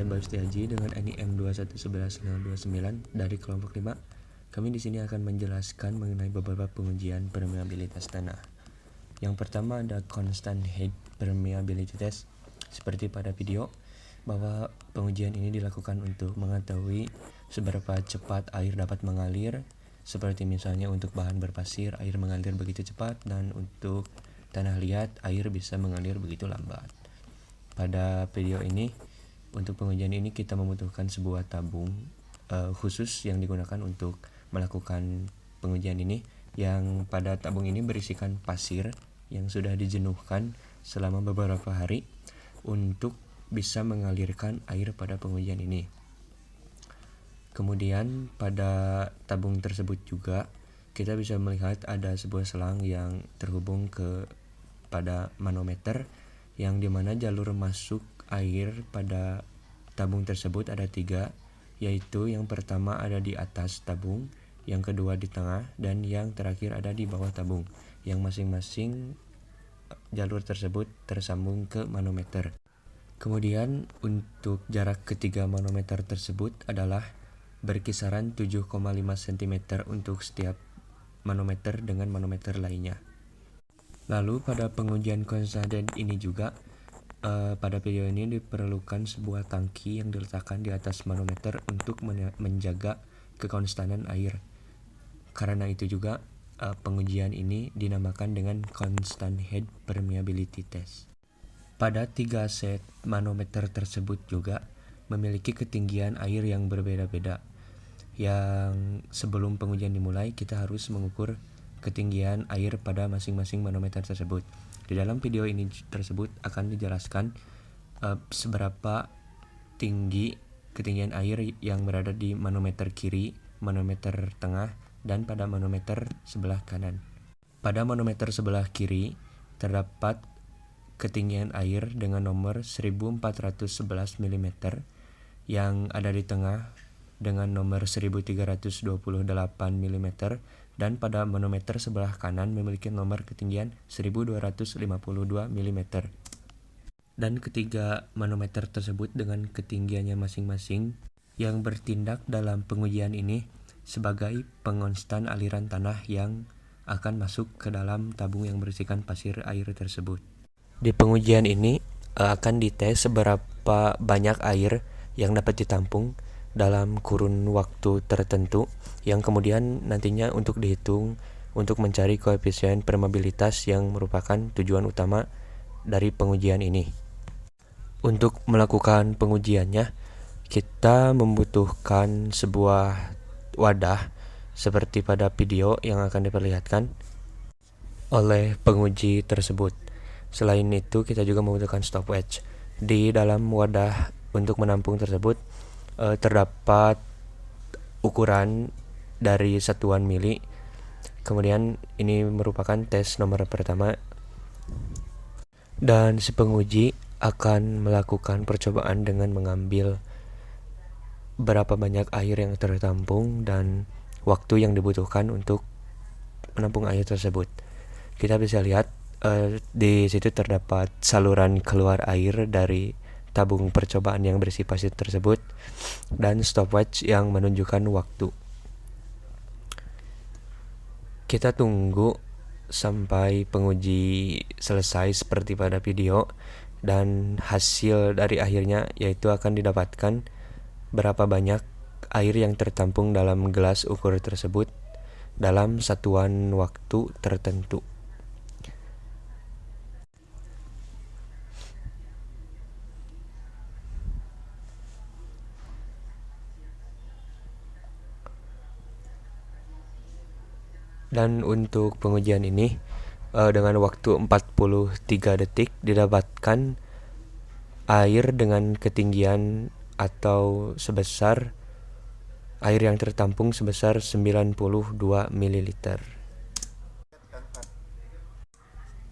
Bayu Setiaji dengan NIM 2111029 dari kelompok 5. Kami di sini akan menjelaskan mengenai beberapa pengujian permeabilitas tanah. Yang pertama ada constant head permeability test. Seperti pada video, bahwa pengujian ini dilakukan untuk mengetahui seberapa cepat air dapat mengalir, seperti misalnya untuk bahan berpasir air mengalir begitu cepat, dan untuk tanah liat air bisa mengalir begitu lambat. Pada video ini, untuk pengujian ini kita membutuhkan sebuah tabung khusus yang digunakan untuk melakukan pengujian ini, yang pada tabung ini berisikan pasir yang sudah dijenuhkan selama beberapa hari untuk bisa mengalirkan air pada pengujian ini. Kemudian pada tabung tersebut juga kita bisa melihat ada sebuah selang yang terhubung pada manometer, yang dimana jalur masuk air pada tabung tersebut ada 3, yaitu yang pertama ada di atas tabung, yang kedua di tengah, dan yang terakhir ada di bawah tabung, yang masing-masing jalur tersebut tersambung ke manometer. Kemudian untuk jarak ketiga manometer tersebut adalah berkisaran 7,5 cm untuk setiap manometer dengan manometer lainnya. Lalu pada pengujian constant ini juga pada video ini diperlukan sebuah tangki yang diletakkan di atas manometer untuk menjaga kekonstanan air. Karena itu juga pengujian ini dinamakan dengan constant head permeability test. Pada 3 set manometer tersebut juga memiliki ketinggian air yang berbeda-beda. Yang sebelum pengujian dimulai, kita harus mengukur ketinggian air pada masing-masing manometer tersebut. Di dalam video ini tersebut akan dijelaskan seberapa tinggi ketinggian air yang berada di manometer kiri, manometer tengah, dan pada manometer sebelah kanan. Pada manometer sebelah kiri terdapat ketinggian air dengan nomor 1411 mm, yang ada di tengah dengan nomor 1328 mm, dan pada manometer sebelah kanan memiliki nomor ketinggian 1252 mm. Dan ketiga manometer tersebut dengan ketinggiannya masing-masing yang bertindak dalam pengujian ini sebagai pengonstan aliran tanah yang akan masuk ke dalam tabung yang berisikan pasir air tersebut. Di pengujian ini akan dites seberapa banyak air yang dapat ditampung dalam kurun waktu tertentu, yang kemudian nantinya untuk dihitung untuk mencari koefisien permeabilitas yang merupakan tujuan utama dari pengujian ini. Untuk melakukan pengujiannya, kita membutuhkan sebuah wadah seperti pada video yang akan diperlihatkan oleh penguji tersebut. Selain itu, kita juga membutuhkan stopwatch. Di dalam wadah untuk menampung tersebut terdapat ukuran dari satuan mili. Kemudian ini merupakan tes nomor pertama, dan si penguji akan melakukan percobaan dengan mengambil berapa banyak air yang tertampung dan waktu yang dibutuhkan untuk menampung air tersebut. Kita bisa lihat di situ terdapat saluran keluar air dari tabung percobaan yang berisi pasir tersebut, dan stopwatch yang menunjukkan waktu. Kita tunggu sampai penguji selesai seperti pada video, dan hasil dari akhirnya yaitu akan didapatkan berapa banyak air yang tertampung dalam gelas ukur tersebut dalam satuan waktu tertentu. Dan untuk pengujian ini dengan waktu 43 detik didapatkan air dengan ketinggian atau sebesar air yang tertampung sebesar 92 ml.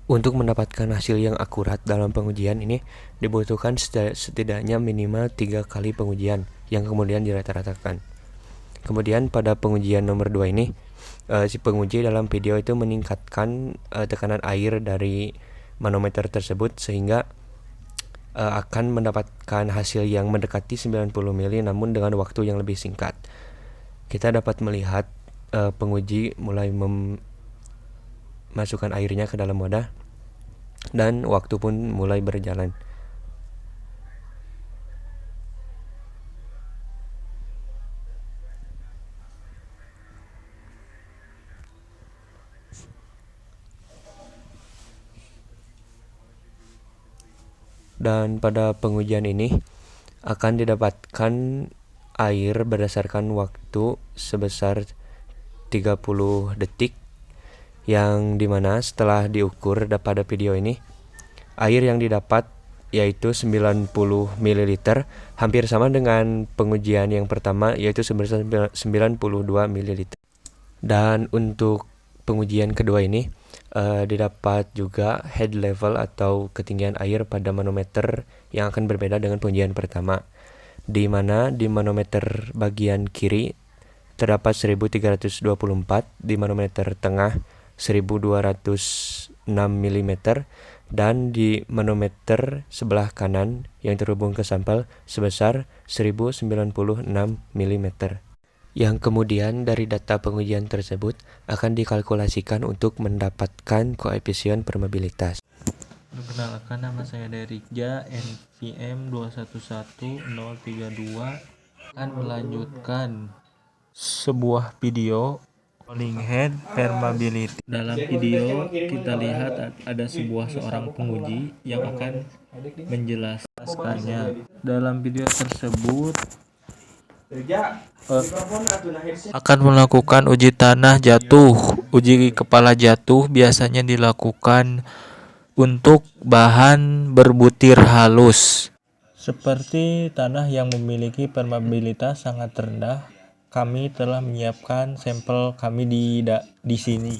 Untuk mendapatkan hasil yang akurat dalam pengujian ini dibutuhkan setidaknya minimal 3 kali pengujian yang kemudian dirata-ratakan. Kemudian pada pengujian nomor 2 ini si penguji dalam video itu meningkatkan tekanan air dari manometer tersebut sehingga akan mendapatkan hasil yang mendekati 90 mili namun dengan waktu yang lebih singkat. Kita dapat melihat penguji mulai memasukkan airnya ke dalam wadah dan waktu pun mulai berjalan. Dan pada pengujian ini akan didapatkan air berdasarkan waktu sebesar 30 detik, yang dimana setelah diukur pada video ini air yang didapat yaitu 90 ml, hampir sama dengan pengujian yang pertama yaitu sebesar 92 ml. Dan untuk pengujian kedua ini didapat juga head level atau ketinggian air pada manometer yang akan berbeda dengan pengujian pertama, di mana di manometer bagian kiri terdapat 1324, di manometer tengah 1206 mm, dan di manometer sebelah kanan yang terhubung ke sampel sebesar 1096 mm. Yang kemudian dari data pengujian tersebut akan dikalkulasikan untuk mendapatkan koefisien permeabilitas. Perkenalkan, nama saya Derikja, NPM 211032, akan melanjutkan sebuah video rolling head permeability. Dalam video kita lihat ada seorang penguji yang akan menjelaskannya. Dalam video tersebut akan melakukan uji tanah jatuh. Uji kepala jatuh biasanya dilakukan untuk bahan berbutir halus seperti tanah yang memiliki permeabilitas sangat rendah. Kami telah menyiapkan sampel kami di sini.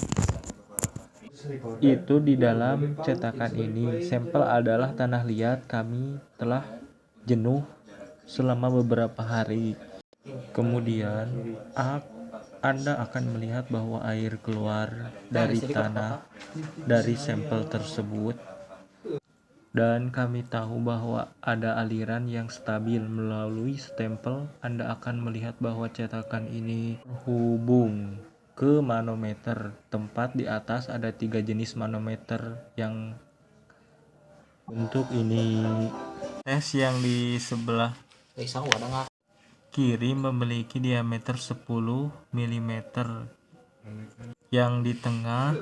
Itu di dalam cetakan ini. Sampel adalah tanah liat. Kami telah jenuh selama beberapa hari. Kemudian Anda akan melihat bahwa air keluar dari tanah dari sampel tersebut, dan kami tahu bahwa ada aliran yang stabil melalui stempel. Anda akan melihat bahwa cetakan ini terhubung ke manometer. Tempat di atas ada 3 jenis manometer yang untuk ini. Tes yang di sebelah kiri memiliki diameter 10 mm, yang di tengah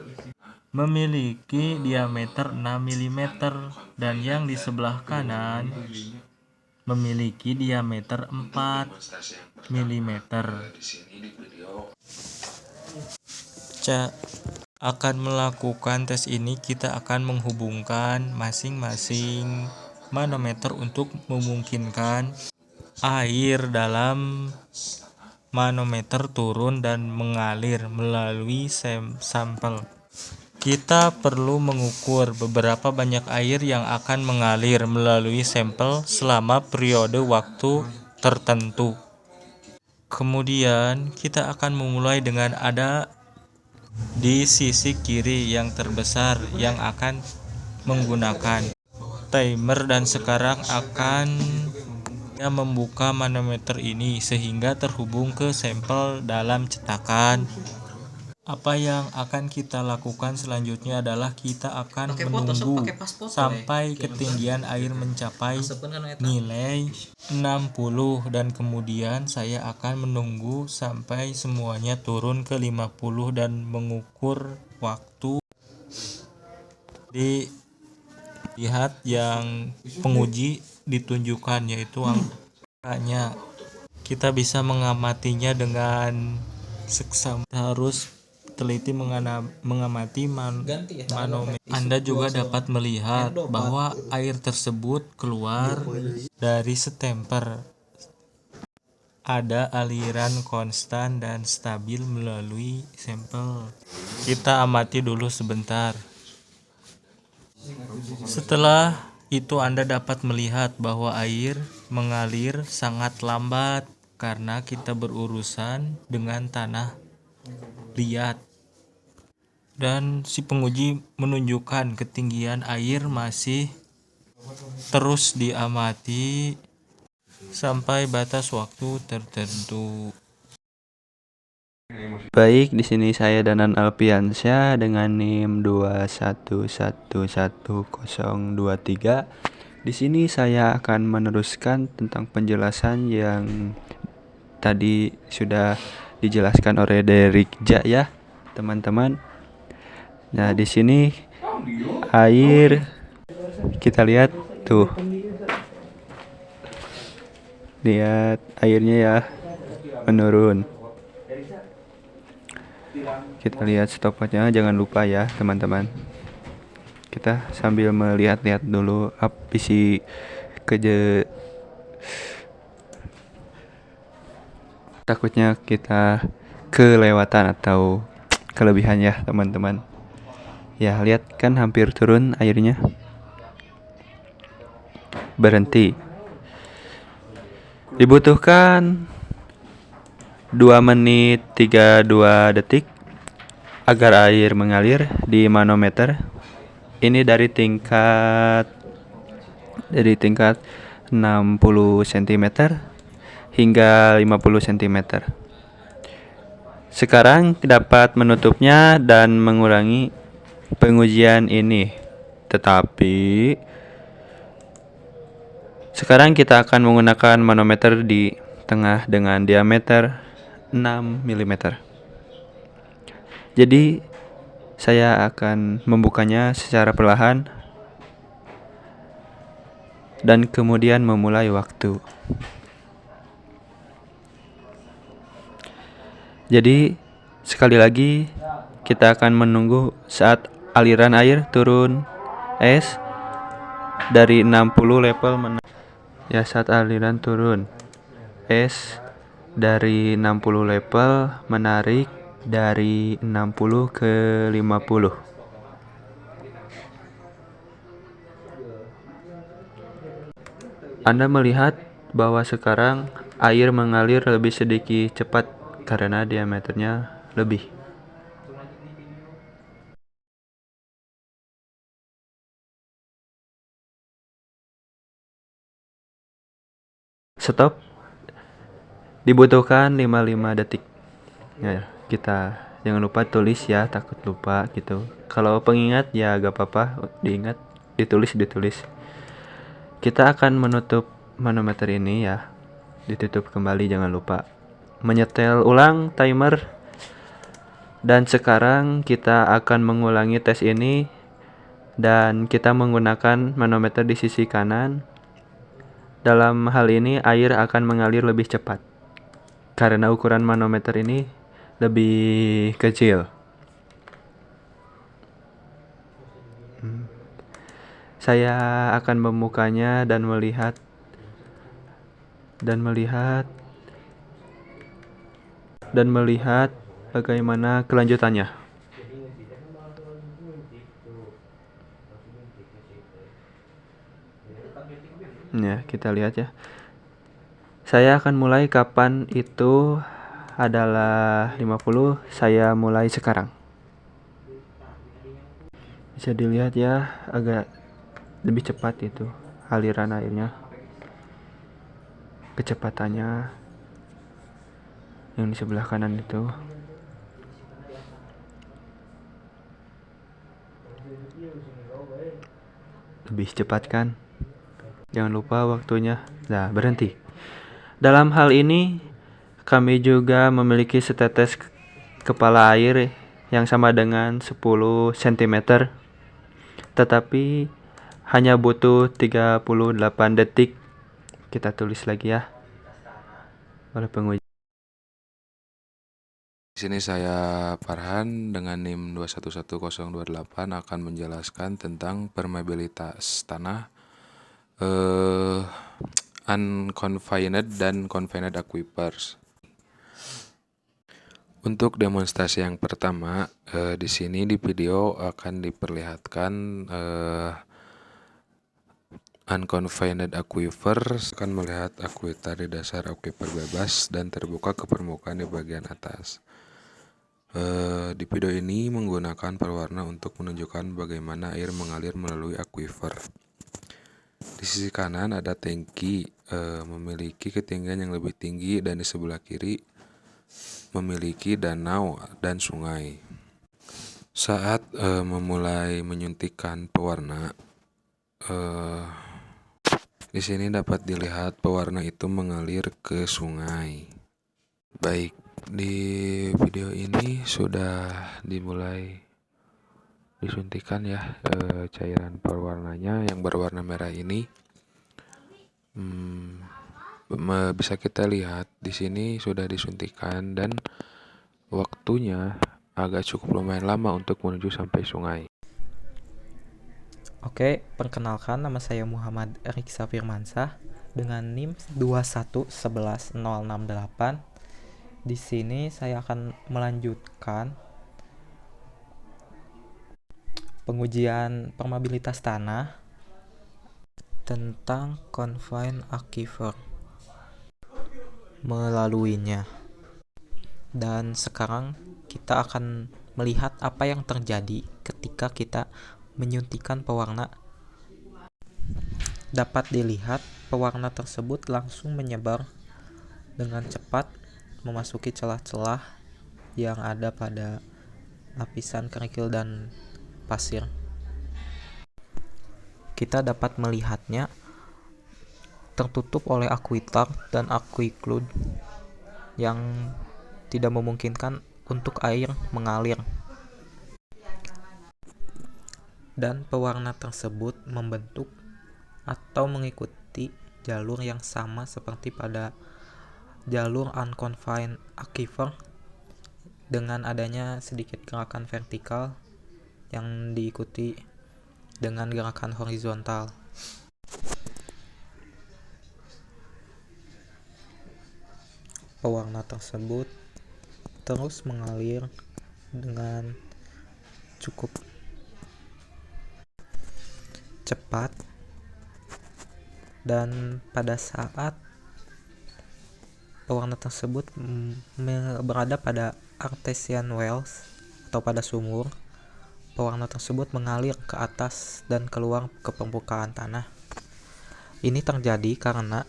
memiliki diameter 6 mm, dan yang di sebelah kanan memiliki diameter 4 mm. Akan melakukan tes ini, kita akan menghubungkan masing-masing manometer untuk memungkinkan air dalam manometer turun dan mengalir melalui sampel. Kita perlu mengukur beberapa banyak air yang akan mengalir melalui sampel selama periode waktu tertentu. Kemudian kita akan memulai dengan ada di sisi kiri yang terbesar yang akan menggunakan timer, dan sekarang akan membuka manometer ini sehingga terhubung ke sampel dalam cetakan. Apa yang akan kita lakukan selanjutnya adalah kita akan menunggu sampai ketinggian air mencapai nilai 60, dan kemudian saya akan menunggu sampai semuanya turun ke 50 dan mengukur waktu. Lihat yang penguji ditunjukkan, yaitu angkanya. Kita bisa mengamatinya dengan seksama. Harus teliti mengamati manometer. Anda juga dapat melihat bahwa air tersebut keluar dari stemper. Ada aliran konstan dan stabil melalui sampel. Kita amati dulu sebentar. Setelah itu Anda dapat melihat bahwa air mengalir sangat lambat karena kita berurusan dengan tanah liat. Dan si penguji menunjukkan ketinggian air masih terus diamati sampai batas waktu tertentu. Baik, di sini saya Danan Alpiansyah dengan NIM 2111023. Di sini saya akan meneruskan tentang penjelasan yang tadi sudah dijelaskan oleh Derikja ya, teman-teman. Nah, di sini air kita lihat tuh. Lihat airnya ya menurun. Kita lihat stopwatchnya, jangan lupa ya teman-teman. Kita sambil melihat-lihat dulu isi takutnya kita kelewatan atau kelebihan ya teman-teman. Ya, lihat kan hampir turun airnya. Berhenti. Dibutuhkan 2 menit 32 detik agar air mengalir di manometer. Ini dari tingkat 60 cm hingga 50 cm. Sekarang dapat menutupnya dan mengurangi pengujian ini. Tetapi sekarang kita akan menggunakan manometer di tengah dengan diameter 6 mm. Jadi saya akan membukanya secara perlahan dan kemudian memulai waktu. Jadi sekali lagi kita akan menunggu saat aliran air turun es dari 60 level ya, saat aliran turun es dari 60 level menarik dari 60 ke 50. Anda melihat bahwa sekarang air mengalir lebih sedikit cepat karena diameternya lebih. Stop. Dibutuhkan 55 detik. Ya, kita jangan lupa tulis ya, takut lupa gitu. Kalau pengingat ya gak apa-apa, diingat, ditulis. Kita akan menutup manometer ini ya. Ditutup kembali, jangan lupa. Menyetel ulang timer. Dan sekarang kita akan mengulangi tes ini dan kita menggunakan manometer di sisi kanan. Dalam hal ini air akan mengalir lebih cepat karena ukuran manometer ini lebih kecil. Saya akan membukanya dan melihat bagaimana kelanjutannya. Ya, kita lihat ya. Saya akan mulai kapan itu adalah 50, saya mulai sekarang. Bisa dilihat ya, agak lebih cepat itu aliran airnya. Kecepatannya yang di sebelah kanan itu. Lebih cepat kan? Jangan lupa waktunya. Nah, berhenti. Dalam hal ini kami juga memiliki setetes kepala air yang sama dengan 10 cm. Tetapi hanya butuh 38 detik. Kita tulis lagi ya. Oleh penguji. Di sini saya Farhan dengan NIM 2111028 akan menjelaskan tentang permeabilitas tanah, unconfined dan confined aquifers. Untuk demonstrasi yang pertama, di sini di video akan diperlihatkan unconfined aquifer. Akan melihat akuifer di dasar aquifer bebas dan terbuka ke permukaan di bagian atas. Di video ini menggunakan pewarna untuk menunjukkan bagaimana air mengalir melalui aquifer. Di sisi kanan ada tangki memiliki ketinggian yang lebih tinggi, dan di sebelah kiri memiliki danau dan sungai. Saat memulai menyuntikkan pewarna, di sini dapat dilihat pewarna itu mengalir ke sungai. Baik, di video ini sudah dimulai disuntikan ya cairan pewarnanya yang berwarna merah ini. Bisa kita lihat di sini sudah disuntikan dan waktunya agak cukup lumayan lama untuk menuju sampai sungai. Oke, perkenalkan nama saya Muhammad Riksa Firmansyah dengan NIM 2111068. Di sini saya akan melanjutkan pengujian permeabilitas tanah tentang confined aquifer melaluinya. Dan sekarang kita akan melihat apa yang terjadi ketika kita menyuntikkan pewarna. Dapat dilihat pewarna tersebut langsung menyebar dengan cepat memasuki celah-celah yang ada pada lapisan kerikil dan pasir. Kita dapat melihatnya tertutup oleh aquitard dan aquiclude yang tidak memungkinkan untuk air mengalir. Dan pewarna tersebut membentuk atau mengikuti jalur yang sama seperti pada jalur unconfined aquifer dengan adanya sedikit gerakan vertikal yang diikuti dengan gerakan horizontal. Pewarna tersebut terus mengalir dengan cukup cepat, dan pada saat pewarna tersebut berada pada artesian wells atau pada sumur, pewarna tersebut mengalir ke atas dan keluar ke permukaan tanah. Ini terjadi karena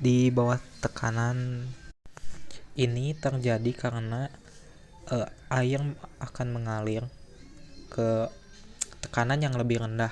di bawah tekanan ini terjadi karena air akan mengalir ke tekanan yang lebih rendah.